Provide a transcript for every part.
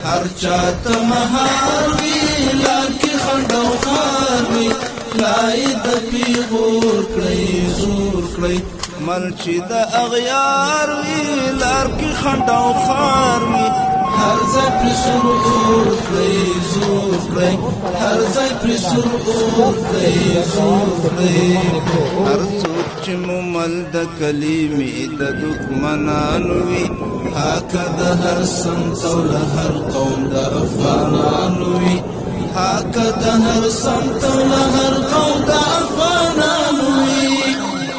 هر چاته مهار وي لار کې خنډ او خار وي لای د پیغور کړی زور کړی مل چې د اغیار وي لار کې خنډ او خار وي هر ځای پر سر اور کړی زور کړی هر ځای پر سر اور کړی زور کړی هر څوک چې ممل د کلمې د دښمنانو وي هاکه د هر سمت او له هر قوم د افغانانو وي هاکه د هر سمت او له هر قوم د افغانانو وي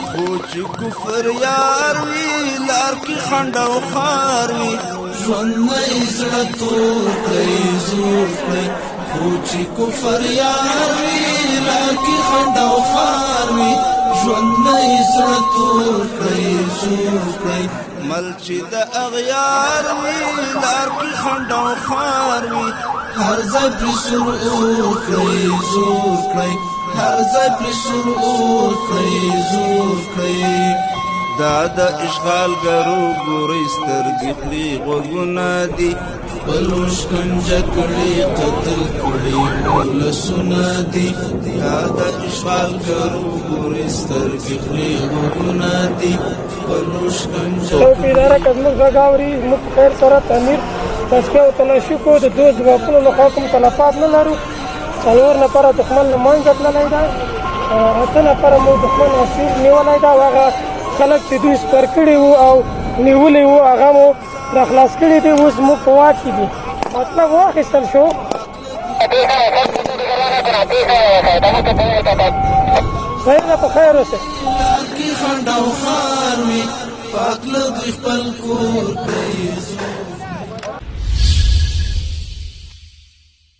خو چې کفر یار وي لار کې خنډ او خار وي ژوند نه یې زړه تور کړی زور کړی خو چې کفر یار وي لار کې خنډ او خار وي ژوند نه یې زړه تور کړی زور کړی مل چې د اغیار وي لار کې خنډ او خار وي هر ځای پر سر اور کړی زور کړی هر ځای پر سر اور کړی زور کړی دا د اشغالګرو ګورې سترګې خولې غوږونه دي خپلو شکنجه کړي قتل کړي ولسونه دي دا د اشغالګرو ګورې سترګې خولې غوږونه دي خپلو شکنجه چوکي اداره که زموږ غږ اوري موږ په خیر سره تعمیر تصفیه او تلاشي کوو د دوی ځواکونو لخوا کوم تلفات نه لرو 4 نفره دښمن له منځه تللی دی 8 نفره مو دښمن اسیر نیولی دی او هغه خلک چې دوی سپر کړي وو او نیولي وو هغه مو راخلاص کړي دي اوس زموږ په واک کې دي مطلب واخیستل شو صحیح ده په خیر اوسئ خنډ او خار وي پاک له دوی خپل کور کوي